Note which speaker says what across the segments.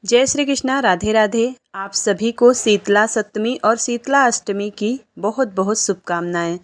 Speaker 1: जय श्री कृष्णा। राधे राधे। आप सभी को शीतला सप्तमी और शीतला अष्टमी की बहुत बहुत शुभकामनाएं।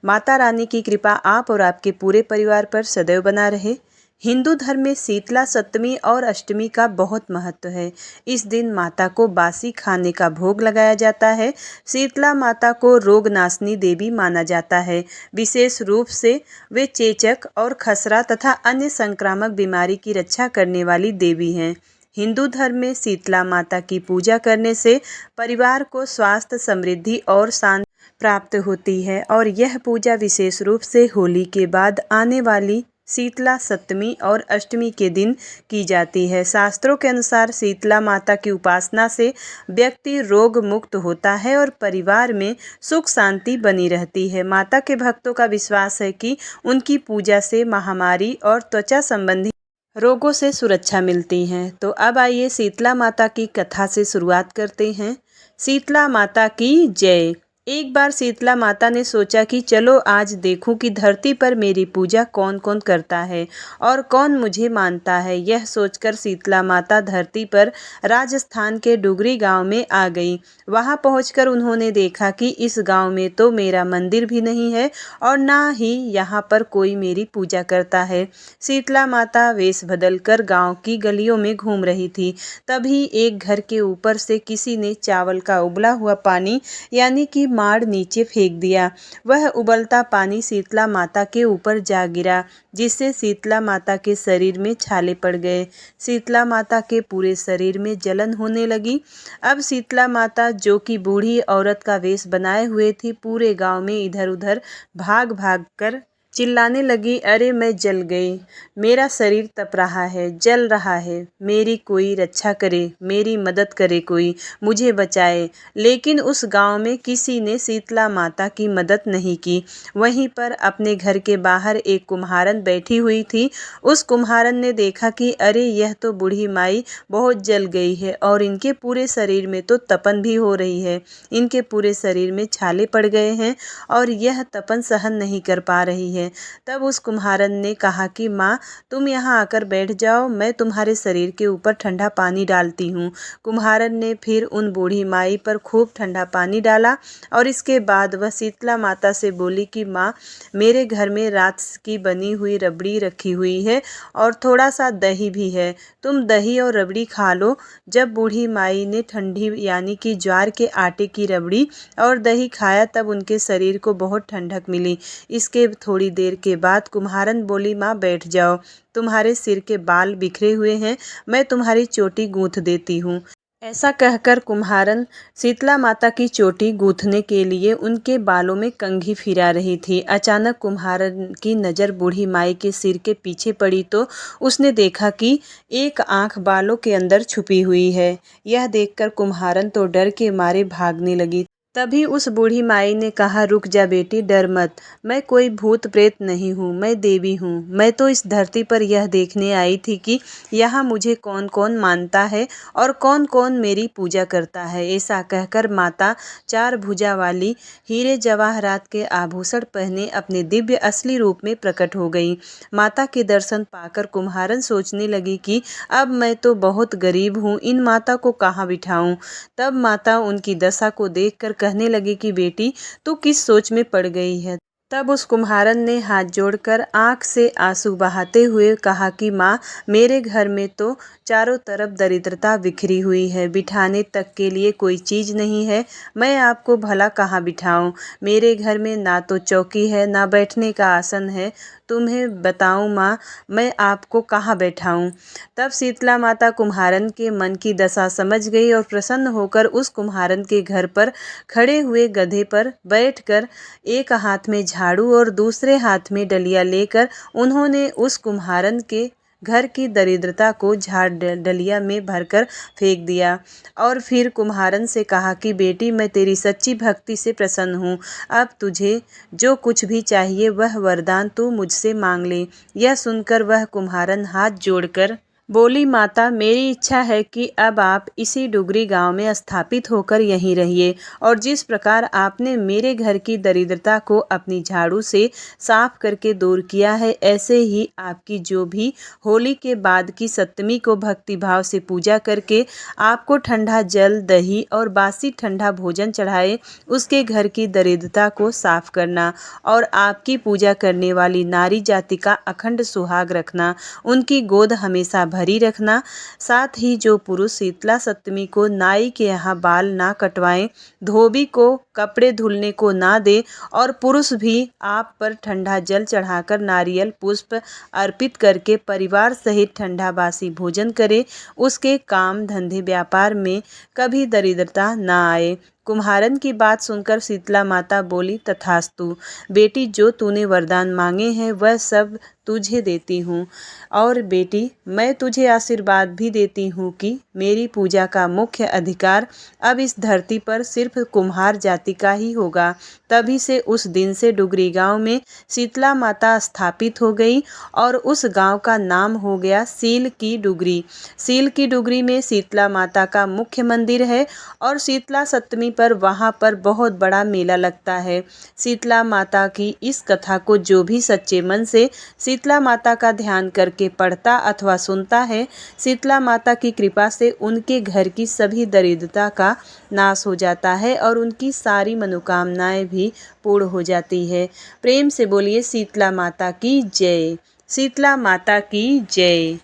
Speaker 1: माता रानी की कृपा आप और आपके पूरे परिवार पर सदैव बना रहे। हिंदू धर्म में शीतला सप्तमी और अष्टमी का बहुत महत्व है। इस दिन माता को बासी खाने का भोग लगाया जाता है। शीतला माता को रोगनाशनी देवी माना जाता है। विशेष रूप से वे चेचक और खसरा तथा अन्य संक्रामक बीमारी की रक्षा करने वाली देवी हैं। हिंदू धर्म में शीतला माता की पूजा करने से परिवार को स्वास्थ्य, समृद्धि और शांति प्राप्त होती है और यह पूजा विशेष रूप से होली के बाद आने वाली शीतला सप्तमी और अष्टमी के दिन की जाती है। शास्त्रों के अनुसार शीतला माता की उपासना से व्यक्ति रोग मुक्त होता है और परिवार में सुख शांति बनी रहती है। माता के भक्तों का विश्वास है कि उनकी पूजा से महामारी और त्वचा संबंधी रोगों से सुरक्षा मिलती है। तो अब आइए शीतला माता की कथा से शुरुआत करते हैं। शीतला माता की जय। एक बार शीतला माता ने सोचा कि चलो आज देखूं कि धरती पर मेरी पूजा कौन कौन करता है और कौन मुझे मानता है। यह सोचकर शीतला माता धरती पर राजस्थान के डुगरी गांव में आ गई। वहां पहुंचकर उन्होंने देखा कि इस गांव में तो मेरा मंदिर भी नहीं है और ना ही यहां पर कोई मेरी पूजा करता है। शीतला माता वेश बदलकर गांव की गलियों में घूम रही थी। तभी एक घर के ऊपर से किसी ने चावल का उबला हुआ पानी यानी कि माड़ नीचे फेंक दिया। वह उबलता पानी शीतला माता के ऊपर जा गिरा, जिससे शीतला माता के शरीर में छाले पड़ गए। शीतला माता के पूरे शरीर में जलन होने लगी। अब शीतला माता, जो कि बूढ़ी औरत का वेश बनाए हुए थी, पूरे गांव में इधर उधर भाग भाग कर चिल्लाने लगी, अरे मैं जल गई, मेरा शरीर तप रहा है, जल रहा है, मेरी कोई रक्षा करे, मेरी मदद करे, कोई मुझे बचाए। लेकिन उस गांव में किसी ने शीतला माता की मदद नहीं की। वहीं पर अपने घर के बाहर एक कुम्हारन बैठी हुई थी। उस कुम्हारन ने देखा कि अरे यह तो बूढ़ी माई बहुत जल गई है और इनके पूरे शरीर में तो तपन भी हो रही है, इनके पूरे शरीर में छाले पड़ गए हैं और यह तपन सहन नहीं कर पा रही है। तब उस कुम्हारन ने कहा कि माँ, तुम यहाँ आकर बैठ जाओ, मैं तुम्हारे शरीर के ऊपर ठंडा पानी डालती हूँ। कुम्हारन ने फिर उन बूढ़ी माई पर खूब ठंडा पानी डाला और इसके बाद वह शीतला माता से बोली कि माँ, मेरे घर में रात की बनी हुई रबड़ी रखी हुई है और थोड़ा सा दही भी है, तुम दही और रबड़ी खा लो। जब बूढ़ी माई ने ठंडी यानी कि ज्वार के आटे की रबड़ी और दही खाया तब उनके शरीर को बहुत ठंडक मिली। इसके थोड़ी देर के बाद कुम्हारन बोली, माँ बैठ जाओ, तुम्हारे सिर के बाल बिखरे हुए हैं, मैं तुम्हारी चोटी गूंथ देती हूँ। ऐसा कहकर कुम्हारन शीतला माता की चोटी गूंथने के लिए उनके बालों में कंघी फिरा रही थी। अचानक कुम्हारन की नज़र बूढ़ी माई के सिर के पीछे पड़ी तो उसने देखा कि एक आंख बालों के अंदर छुपी हुई है। यह देखकर कुम्हारन तो डर के मारे भागने लगी। तभी उस बूढ़ी माई ने कहा, रुक जा बेटी, डर मत, मैं कोई भूत प्रेत नहीं हूँ, मैं देवी हूँ। मैं तो इस धरती पर यह देखने आई थी कि यहाँ मुझे कौन कौन मानता है और कौन कौन मेरी पूजा करता है। ऐसा कहकर माता चार भुजा वाली हीरे जवाहरात के आभूषण पहने अपने दिव्य असली रूप में प्रकट हो गई। माता के दर्शन पाकर कुम्हारन सोचने लगी कि अब मैं तो बहुत गरीब हूँ, इन माता को कहाँ बिठाऊँ। तब माता उनकी दशा को देखकर कहने लगी कि बेटी, तू किस सोच में पड़ गई है। तब उस कुम्हारन ने हाथ जोड़कर आंख से आंसू बहाते हुए कहा कि माँ, मेरे घर में तो चारों तरफ दरिद्रता बिखरी हुई है, बिठाने तक के लिए कोई चीज़ नहीं है, मैं आपको भला कहाँ बिठाऊं। मेरे घर में ना तो चौकी है, ना बैठने का आसन है, तुम्हें बताऊं माँ, मैं आपको कहाँ बैठाऊं। तब शीतला माता कुम्हारन के मन की दशा समझ गई और प्रसन्न होकर उस कुम्हारन के घर पर खड़े हुए गधे पर बैठकर एक हाथ में झाड़ू और दूसरे हाथ में डलिया लेकर उन्होंने उस कुम्हारन के घर की दरिद्रता को झाड़ डलिया में भरकर फेंक दिया और फिर कुम्हारन से कहा कि बेटी, मैं तेरी सच्ची भक्ति से प्रसन्न हूँ, अब तुझे जो कुछ भी चाहिए वह वरदान तू मुझसे मांग ले। यह सुनकर वह कुम्हारन हाथ जोड़कर बोली, माता मेरी इच्छा है कि अब आप इसी डुगरी गांव में स्थापित होकर यहीं रहिए और जिस प्रकार आपने मेरे घर की दरिद्रता को अपनी झाड़ू से साफ करके दूर किया है, ऐसे ही आपकी जो भी होली के बाद की सप्तमी को भक्तिभाव से पूजा करके आपको ठंडा जल, दही और बासी ठंडा भोजन चढ़ाए, उसके घर की दरिद्रता को साफ करना और आपकी पूजा करने वाली नारी जाति का अखंड सुहाग रखना, उनकी गोद हमेशा भरी रखना। साथ ही जो पुरुष शीतला सप्तमी को नाई के यहाँ बाल ना कटवाएं, धोबी को कपड़े धुलने को ना दे और पुरुष भी आप पर ठंडा जल चढ़ाकर नारियल पुष्प अर्पित करके परिवार सहित ठंडा बासी भोजन करे, उसके काम धंधे व्यापार में कभी दरिद्रता ना आए। कुम्हारन की बात सुनकर शीतला माता बोली, तथास्तु बेटी, जो तूने वरदान मांगे हैं वह सब तुझे देती हूँ। और बेटी, मैं तुझे आशीर्वाद भी देती हूँ कि मेरी पूजा का मुख्य अधिकार अब इस धरती पर सिर्फ कुम्हार जाति का ही होगा। तभी से उस दिन से डुगरी गांव में शीतला माता स्थापित हो गई और उस गांव का नाम हो गया सील की डुगरी। सील की डुगरी में शीतला माता का मुख्य मंदिर है और शीतला सप्तमी पर वहाँ पर बहुत बड़ा मेला लगता है। शीतला माता की इस कथा को जो भी सच्चे मन से शीतला माता का ध्यान करके पढ़ता अथवा सुनता है, शीतला माता की कृपा से उनके घर की सभी दरिद्रता का नाश हो जाता है और उनकी सारी मनोकामनाएं भी पूर्ण हो जाती है। प्रेम से बोलिए शीतला माता की जय। शीतला माता की जय।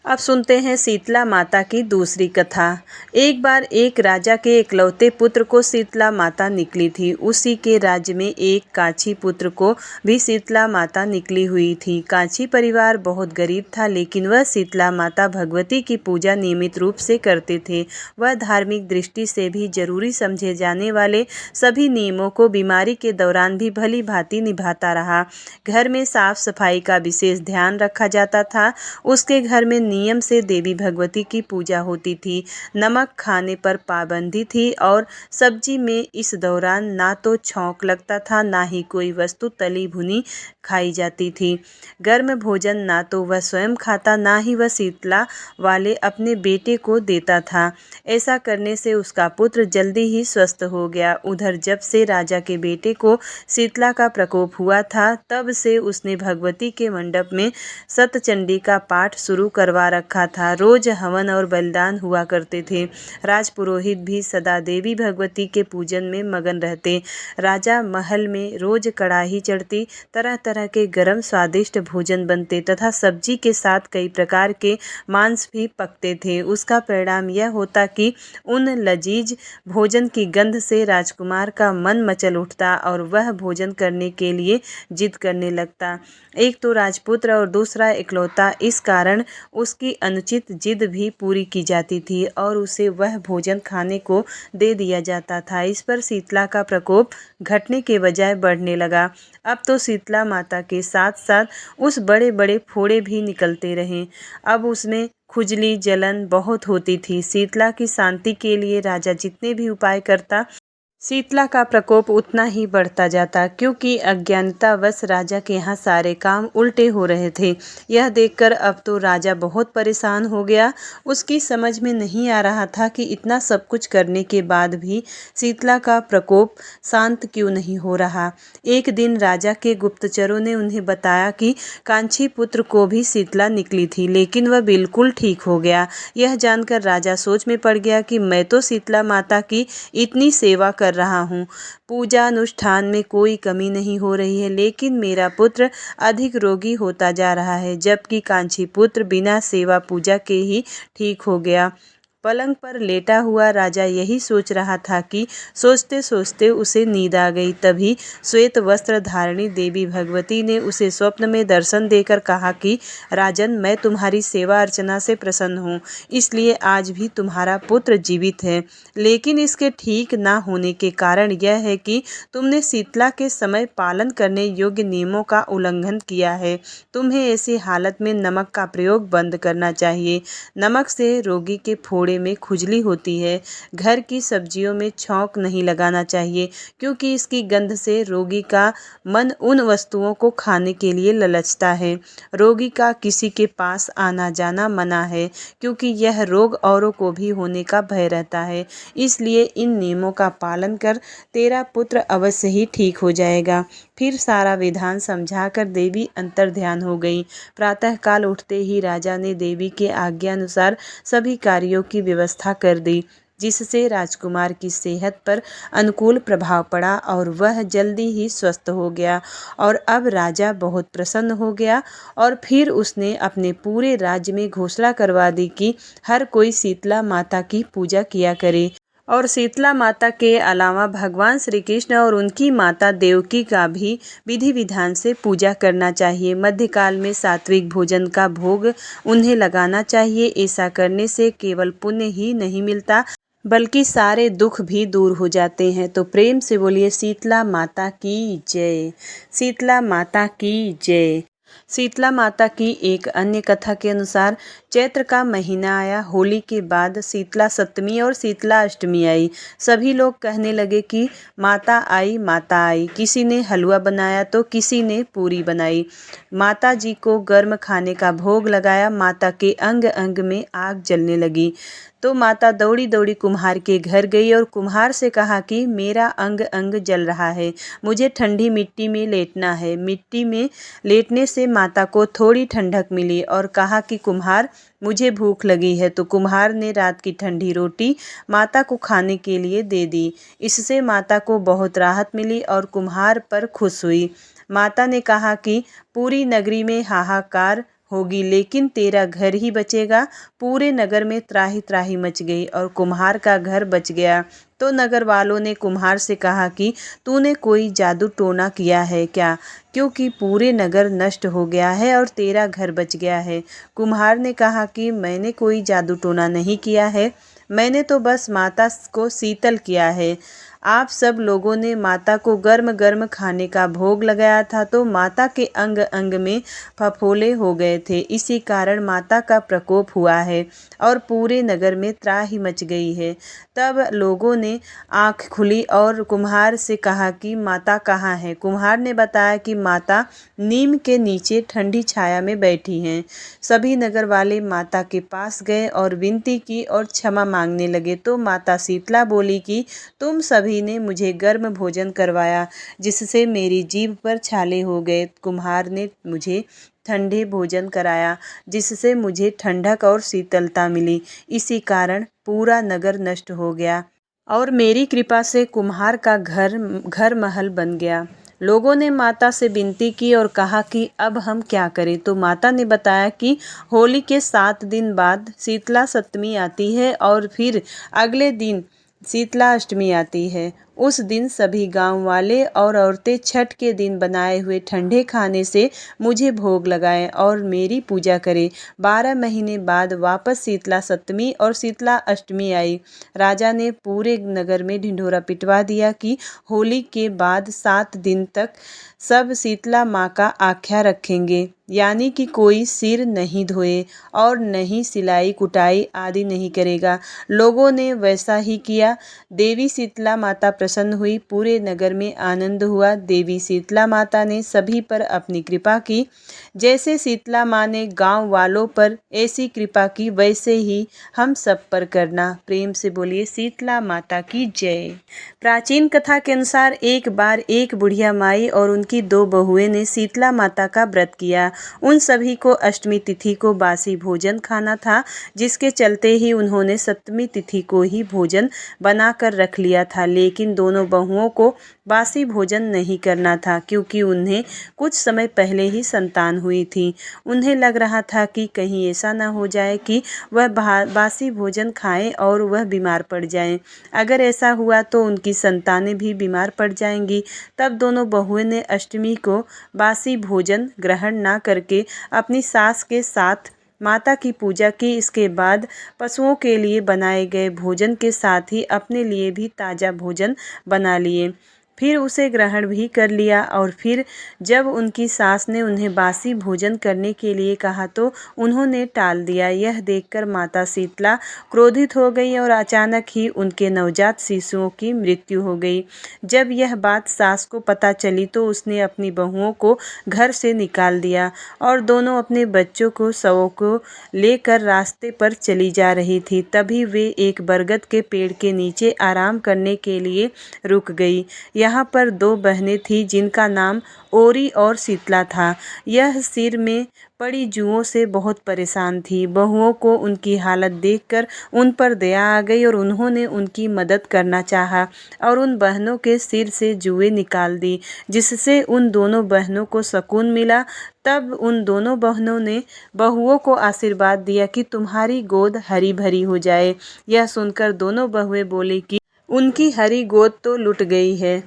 Speaker 1: अब सुनते हैं शीतला माता की दूसरी कथा। एक बार एक राजा के इकलौते पुत्र को शीतला माता निकली थी। उसी के राज्य में एक कांची पुत्र को भी शीतला माता निकली हुई थी। कांची परिवार बहुत गरीब था, लेकिन वह शीतला माता भगवती की पूजा नियमित रूप से करते थे। वह धार्मिक दृष्टि से भी जरूरी समझे जाने वाले सभी नियमों को बीमारी के दौरान भी भली भांति निभाता रहा। घर में साफ सफाई का विशेष ध्यान रखा जाता था। उसके घर में नियम से देवी भगवती की पूजा होती थी। नमक खाने पर पाबंदी थी और सब्जी में इस दौरान ना तो छौंक लगता था, ना ही कोई वस्तु तली भुनी खाई जाती थी। गर्म भोजन ना तो वह स्वयं खाता, ना ही वह शीतला वाले अपने बेटे को देता था। ऐसा करने से उसका पुत्र जल्दी ही स्वस्थ हो गया। उधर जब से राजा के बेटे को शीतला का प्रकोप हुआ था, तब से उसने भगवती के मंडप में सतचंडी का पाठ शुरू करवा रखा था। रोज हवन और बलिदान हुआ करते थे। राजपुरोहित भी सदा देवी भगवती के पूजन में मगन रहते। राजा महल में रोज कड़ाही चढ़ती, तरह तरह के गरम स्वादिष्ट भोजन बनते तथा सब्जी के साथ कई प्रकार के मांस भी पकते थे। उसका परिणाम यह होता कि उन लजीज भोजन की गंध से राजकुमार का मन मचल उठता और वह भोजन करने के लिए जिद करने लगता। एक तो राजपुत्र और दूसरा इकलौता, इस कारण उसकी अनुचित जिद भी पूरी की जाती थी और उसे वह भोजन खाने को दे दिया जाता था। इस पर शीतला का प्रकोप घटने के बजाय बढ़ने लगा। अब तो शीतला माता के साथ साथ उस बड़े बड़े फोड़े भी निकलते रहे। अब उसमें खुजली जलन बहुत होती थी। शीतला की शांति के लिए राजा जितने भी उपाय करता, शीतला का प्रकोप उतना ही बढ़ता जाता, क्योंकि अज्ञानतावश राजा के यहाँ सारे काम उल्टे हो रहे थे। यह देखकर अब तो राजा बहुत परेशान हो गया। उसकी समझ में नहीं आ रहा था कि इतना सब कुछ करने के बाद भी शीतला का प्रकोप शांत क्यों नहीं हो रहा। एक दिन राजा के गुप्तचरों ने उन्हें बताया कि कांची पुत्र को भी शीतला निकली थी, लेकिन वह बिल्कुल ठीक हो गया। यह जानकर राजा सोच में पड़ गया कि मैं तो शीतला माता की इतनी सेवा कर रहा हूँ, पूजा अनुष्ठान में कोई कमी नहीं हो रही है, लेकिन मेरा पुत्र अधिक रोगी होता जा रहा है, जबकि कांची पुत्र बिना सेवा पूजा के ही ठीक हो गया। पलंग पर लेटा हुआ राजा यही सोच रहा था कि सोचते सोचते उसे नींद आ गई। तभी श्वेत वस्त्र धारिणी देवी भगवती ने उसे स्वप्न में दर्शन देकर कहा कि राजन, मैं तुम्हारी सेवा अर्चना से प्रसन्न हूँ, इसलिए आज भी तुम्हारा पुत्र जीवित है। लेकिन इसके ठीक ना होने के कारण यह है कि तुमने शीतला के समय पालन करने योग्य नियमों का उल्लंघन किया है। तुम्हें ऐसी हालत में नमक का प्रयोग बंद करना चाहिए। नमक से रोगी के फोड़े गले में खुजली होती है। घर की सब्जियों में छौंक नहीं लगाना चाहिए, क्योंकि इसकी गंध से रोगी का मन उन वस्तुओं को खाने के लिए ललचता है। रोगी का किसी के पास आना जाना मना है, क्योंकि यह रोग औरों को भी होने का भय रहता है। इसलिए इन नियमों का पालन कर तेरा पुत्र अवश्य ही ठीक हो जाएगा। फिर सारा विधान समझाकर देवी अंतर्ध्यान हो गई। प्रातःकाल उठते ही राजा ने देवी के आज्ञा अनुसार सभी कार्यों की व्यवस्था कर दी, जिससे राजकुमार की सेहत पर अनुकूल प्रभाव पड़ा और वह जल्दी ही स्वस्थ हो गया। और अब राजा बहुत प्रसन्न हो गया और फिर उसने अपने पूरे राज्य में घोषणा करवा दी कि हर कोई शीतला माता की पूजा किया करे। और शीतला माता के अलावा भगवान श्री कृष्ण और उनकी माता देवकी का भी विधि विधान से पूजा करना चाहिए। मध्यकाल में सात्विक भोजन का भोग उन्हें लगाना चाहिए। ऐसा करने से केवल पुण्य ही नहीं मिलता, बल्कि सारे दुख भी दूर हो जाते हैं। तो प्रेम से बोलिए शीतला माता की जय। शीतला माता की जय। शीतला माता की एक अन्य कथा के अनुसार चैत्र का महीना आया। होली के बाद शीतला सप्तमी और शीतला अष्टमी आई। सभी लोग कहने लगे कि माता आई, माता आई। किसी ने हलवा बनाया तो किसी ने पूरी बनाई। माता जी को गर्म खाने का भोग लगाया। माता के अंग अंग में आग जलने लगी। तो माता दौड़ी दौड़ी कुम्हार के घर गई और कुम्हार से कहा कि मेरा अंग अंग जल रहा है, मुझे ठंडी मिट्टी में लेटना है। मिट्टी में लेटने से माता को थोड़ी ठंडक मिली और कहा कि कुम्हार, मुझे भूख लगी है। तो कुम्हार ने रात की ठंडी रोटी माता को खाने के लिए दे दी। इससे माता को बहुत राहत मिली और कुम्हार पर खुश हुई। माता ने कहा कि पूरी नगरी में हाहाकार होगी, लेकिन तेरा घर ही बचेगा। पूरे नगर में त्राही त्राही मच गई और कुम्हार का घर बच गया। तो नगर वालों ने कुम्हार से कहा कि तूने कोई जादू टोना किया है क्या, क्योंकि पूरे नगर नष्ट हो गया है और तेरा घर बच गया है। कुम्हार ने कहा कि मैंने कोई जादू टोना नहीं किया है, मैंने तो बस माता को शीतल किया है। आप सब लोगों ने माता को गर्म गर्म खाने का भोग लगाया था, तो माता के अंग अंग में फफोले हो गए थे। इसी कारण माता का प्रकोप हुआ है और पूरे नगर में त्राही मच गई है। तब लोगों ने आंख खुली और कुम्हार से कहा कि माता कहाँ है। कुम्हार ने बताया कि माता नीम के नीचे ठंडी छाया में बैठी हैं। सभी नगर वाले माता के पास गए और विनती की और क्षमा मांगने लगे। तो माता शीतला बोली कि तुम सभी ने मुझे गर्म भोजन करवाया, जिससे मेरी जीभ पर छाले हो गए। कुम्हार ने मुझे ठंडे भोजन कराया, जिससे मुझे ठंडक और शीतलता मिली। इसी कारण पूरा नगर नष्ट हो गया और मेरी कृपा से कुम्हार का घर महल बन गया। लोगों ने माता से विनती की और कहा कि अब हम क्या करें। तो माता ने बताया कि होली के 7 दिन बाद शीतला सप्तमी आती है और फिर अगले दिन शीतला अष्टमी आती है। उस दिन सभी गांव वाले और औरतें छठ के दिन बनाए हुए ठंडे खाने से मुझे भोग लगाएं और मेरी पूजा करें। 12 महीने बाद वापस शीतला सप्तमी और शीतला अष्टमी आई। राजा ने पूरे नगर में ढिंढोरा पिटवा दिया कि होली के बाद 7 दिन तक सब शीतला माँ का आख्या रखेंगे, यानी कि कोई सिर नहीं धोए और नहीं सिलाई कुटाई आदि नहीं करेगा। लोगों ने वैसा ही किया। देवी शीतला माता प्रसन्न हुई। पूरे नगर में आनंद हुआ। देवी शीतला माता ने सभी पर अपनी कृपा की। जैसे शीतला माँ ने गांव वालों पर ऐसी कृपा की, वैसे ही हम सब पर करना। प्रेम से बोलिए शीतला माता की जय। प्राचीन कथा के अनुसार एक बार एक बुढ़िया माई और उनकी 2 बहुएं ने शीतला माता का व्रत किया। उन सभी को अष्टमी तिथि को बासी भोजन खाना था, जिसके चलते ही उन्होंने सप्तमी तिथि को ही भोजन बनाकर रख लिया था। लेकिन दोनों बहुओं को बासी भोजन नहीं करना था, क्योंकि उन्हें कुछ समय पहले ही संतान हुई थी। उन्हें लग रहा था कि कहीं ऐसा न हो जाए कि वह बासी भोजन खाएं और वह बीमार पड़ जाएं। अगर ऐसा हुआ तो उनकी संतानें भी बीमार पड़ जाएंगी। तब दोनों बहुएं ने अष्टमी को बासी भोजन ग्रहण न करके अपनी सास के साथ माता की पूजा की। इसके बाद पशुओं के लिए बनाए गए भोजन के साथ ही अपने लिए भी ताज़ा भोजन बना लिए। फिर उसे ग्रहण भी कर लिया। और फिर जब उनकी सास ने उन्हें बासी भोजन करने के लिए कहा तो उन्होंने टाल दिया। यह देखकर माता शीतला क्रोधित हो गई और अचानक ही उनके नवजात शिशुओं की मृत्यु हो गई। जब यह बात सास को पता चली तो उसने अपनी बहुओं को घर से निकाल दिया और दोनों अपने बच्चों को शवों को लेकर रास्ते पर चली जा रही थी। तभी वे एक बरगद के पेड़ के नीचे आराम करने के लिए रुक गई। यहाँ पर दो बहनें थीं जिनका नाम ओरी और शीतला था। यह सिर में पड़ी जुओं से बहुत परेशान थी। बहुओं को उनकी हालत देखकर उन पर दया आ गई और उन्होंने उनकी मदद करना चाहा और उन बहनों के सिर से जुएं निकाल दी, जिससे उन दोनों बहनों को सुकून मिला। तब उन दोनों बहनों ने बहुओं को आशीर्वाद दिया कि तुम्हारी गोद हरी भरी हो जाए। यह सुनकर दोनों बहुएं बोली कि उनकी हरी गोद तो लुट गई है।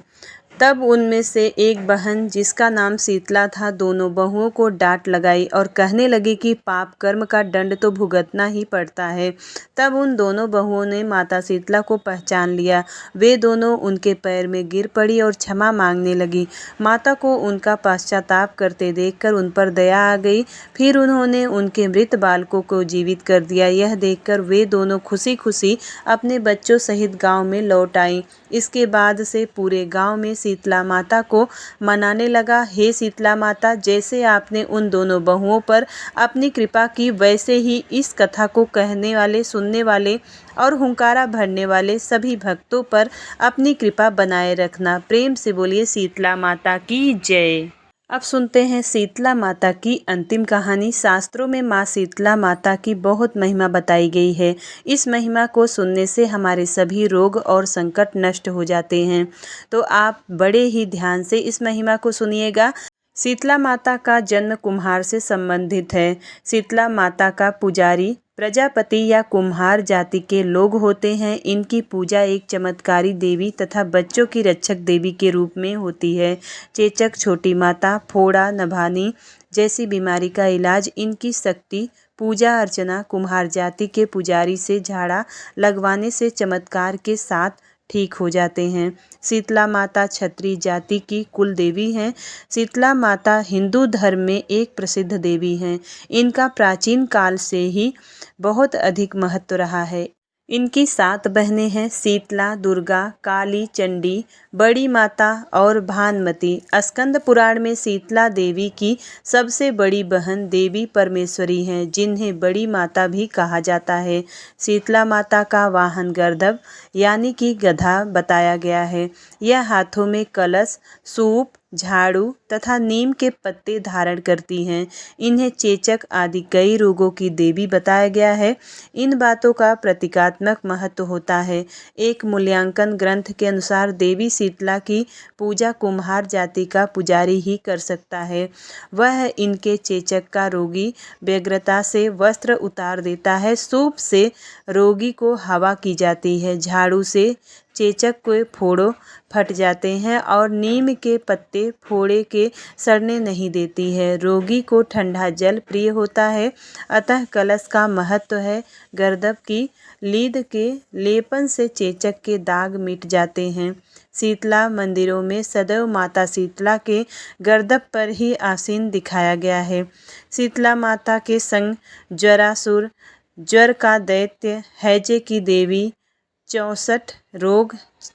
Speaker 1: तब उनमें से एक बहन जिसका नाम शीतला था दोनों बहुओं को डांट लगाई और कहने लगी कि पाप कर्म का दंड तो भुगतना ही पड़ता है। तब उन दोनों बहुओं ने माता शीतला को पहचान लिया। वे दोनों उनके पैर में गिर पड़ी और क्षमा मांगने लगी। माता को उनका पश्चाताप करते देखकर उन पर दया आ गई। फिर उन्होंने उनके मृत बालकों को जीवित कर दिया। यह देखकर वे दोनों खुशी खुशी अपने बच्चों सहित गाँव में लौट आईं। इसके बाद से पूरे गांव में शीतला माता को मनाने लगा। हे शीतला माता, जैसे आपने उन दोनों बहुओं पर अपनी कृपा की, वैसे ही इस कथा को कहने वाले, सुनने वाले और हुंकारा भरने वाले सभी भक्तों पर अपनी कृपा बनाए रखना। प्रेम से बोलिए शीतला माता की जय। अब सुनते हैं शीतला माता की अंतिम कहानी। शास्त्रों में माँ शीतला माता की बहुत महिमा बताई गई है। इस महिमा को सुनने से हमारे सभी रोग और संकट नष्ट हो जाते हैं। तो आप बड़े ही ध्यान से इस महिमा को सुनिएगा। शीतला माता का जन्म कुम्हार से संबंधित है। शीतला माता का पुजारी प्रजापति या कुम्हार जाति के लोग होते हैं। इनकी पूजा एक चमत्कारी देवी तथा बच्चों की रक्षक देवी के रूप में होती है। चेचक, छोटी माता, फोड़ा, नभानी जैसी बीमारी का इलाज इनकी शक्ति, पूजा अर्चना कुम्हार जाति के पुजारी से झाड़ा लगवाने से चमत्कार के साथ ठीक हो जाते हैं। शीतला माता क्षत्रिय जाति की कुल देवी हैं। शीतला माता हिंदू धर्म में एक प्रसिद्ध देवी हैं। इनका प्राचीन काल से ही बहुत अधिक महत्व रहा है। इनकी 7 बहनें हैं: शीतला, दुर्गा, काली, चंडी, बड़ी माता और भानुमति। स्कंद पुराण में शीतला देवी की सबसे बड़ी बहन देवी परमेश्वरी हैं, जिन्हें बड़ी माता भी कहा जाता है। शीतला माता का वाहन गर्दभ यानी कि गधा बताया गया है। यह हाथों में कलश, सूप, झाड़ू तथा नीम के पत्ते धारण करती हैं। इन्हें चेचक आदि कई रोगों की देवी बताया गया है। इन बातों का प्रतीकात्मक महत्व होता है। एक मूल्यांकन ग्रंथ के अनुसार देवी शीतला की पूजा कुम्हार जाति का पुजारी ही कर सकता है। वह इनके चेचक का रोगी व्यग्रता से वस्त्र उतार देता है। सूप से रोगी को हवा की जाती है। झाड़ू से चेचक के फोड़ों फट जाते हैं और नीम के पत्ते फोड़े के सड़ने नहीं देती है। रोगी को ठंडा जल प्रिय होता है। अतः कलश का महत्व है। गर्दभ की लीद के लेपन से चेचक के दाग मिट जाते हैं। शीतला मंदिरों में सदैव माता शीतला के गर्दभ पर ही आसीन दिखाया गया है। शीतला माता के संग ज्वरासुर, ज्वर का दैत्य, हैजे की देवी, 64 रोग,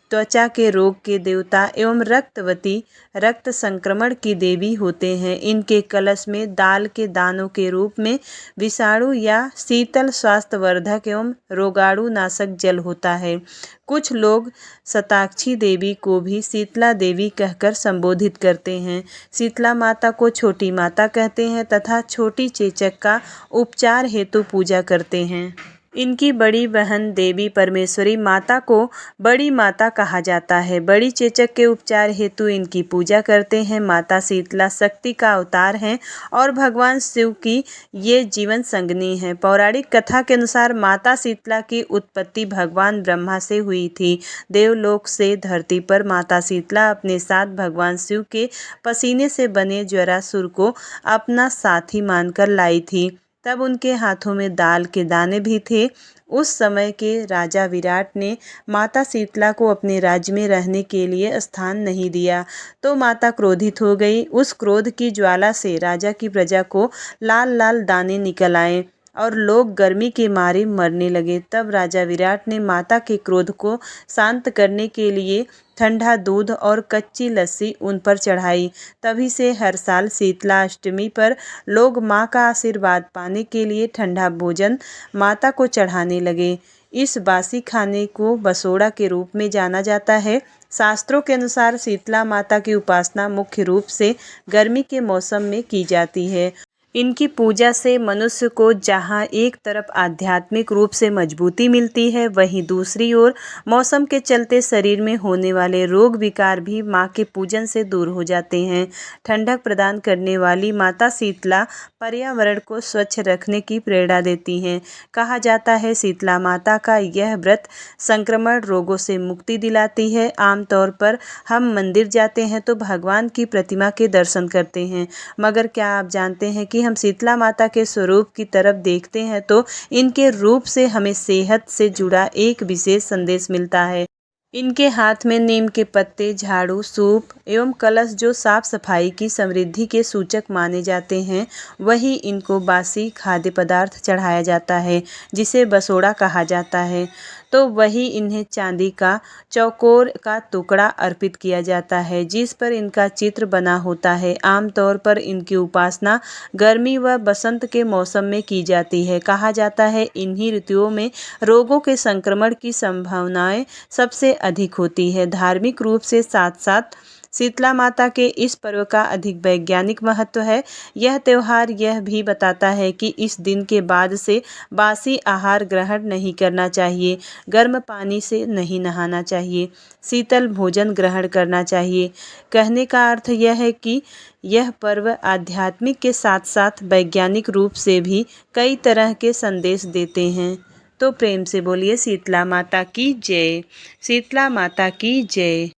Speaker 1: त्वचा के रोग के देवता एवं रक्तवती, रक्त संक्रमण की देवी होते हैं। इनके कलश में दाल के दानों के रूप में विषाणु या शीतल स्वास्थ्यवर्धक एवं रोगाणु नाशक जल होता है। कुछ लोग शताक्षी देवी को भी शीतला देवी कहकर संबोधित करते हैं। शीतला माता को छोटी माता कहते हैं तथा छोटी चेचक का उपचार हेतु पूजा करते हैं। इनकी बड़ी बहन देवी परमेश्वरी माता को बड़ी माता कहा जाता है। बड़ी चेचक के उपचार हेतु इनकी पूजा करते हैं। माता शीतला शक्ति का अवतार हैं और भगवान शिव की ये जीवन संगिनी है। पौराणिक कथा के अनुसार माता शीतला की उत्पत्ति भगवान ब्रह्मा से हुई थी। देवलोक से धरती पर माता शीतला अपने साथ भगवान शिव के पसीने से बने ज्वरासुर को अपना साथी मानकर लाई थी। तब उनके हाथों में दाल के दाने भी थे। उस समय के राजा विराट ने माता शीतला को अपने राज्य में रहने के लिए स्थान नहीं दिया, तो माता क्रोधित हो गई। उस क्रोध की ज्वाला से राजा की प्रजा को लाल लाल दाने निकल आए और लोग गर्मी के मारे मरने लगे। तब राजा विराट ने माता के क्रोध को शांत करने के लिए ठंडा दूध और कच्ची लस्सी उन पर चढ़ाई। तभी से हर साल शीतला अष्टमी पर लोग माँ का आशीर्वाद पाने के लिए ठंडा भोजन माता को चढ़ाने लगे। इस बासी खाने को बसोड़ा के रूप में जाना जाता है। शास्त्रों के अनुसार शीतला माता की उपासना मुख्य रूप से गर्मी के मौसम में की जाती है। इनकी पूजा से मनुष्य को जहाँ एक तरफ आध्यात्मिक रूप से मजबूती मिलती है, वहीं दूसरी ओर मौसम के चलते शरीर में होने वाले रोग विकार भी माँ के पूजन से दूर हो जाते हैं। ठंडक प्रदान करने वाली माता शीतला पर्यावरण को स्वच्छ रखने की प्रेरणा देती हैं। कहा जाता है शीतला माता का यह व्रत संक्रमण रोगों से मुक्ति दिलाती है। आमतौर पर हम मंदिर जाते हैं तो भगवान की प्रतिमा के दर्शन करते हैं, मगर क्या आप जानते हैं कि हम शीतला माता के स्वरूप की तरफ देखते हैं तो इनके रूप से हमें सेहत से जुड़ा एक विशेष संदेश मिलता है। इनके हाथ में नीम के पत्ते, झाड़ू, सूप एवं कलश जो साफ सफाई की समृद्धि के सूचक माने जाते हैं, वही इनको बासी खाद्य पदार्थ चढ़ाया जाता है जिसे बसोड़ा कहा जाता है। तो वही इन्हें चांदी का चौकोर का टुकड़ा अर्पित किया जाता है जिस पर इनका चित्र बना होता है। आमतौर पर इनकी उपासना गर्मी व बसंत के मौसम में की जाती है। कहा जाता है इन्हीं ऋतुओं में रोगों के संक्रमण की संभावनाएं सबसे अधिक होती है। धार्मिक रूप से साथ साथ शीतला माता के इस पर्व का अधिक वैज्ञानिक महत्व है। यह त्यौहार यह भी बताता है कि इस दिन के बाद से बासी आहार ग्रहण नहीं करना चाहिए, गर्म पानी से नहीं नहाना चाहिए, शीतल भोजन ग्रहण करना चाहिए। कहने का अर्थ यह है कि यह पर्व आध्यात्मिक के साथ साथ वैज्ञानिक रूप से भी कई तरह के संदेश देते हैं। तो प्रेम से बोलिए शीतला माता की जय। शीतला माता की जय।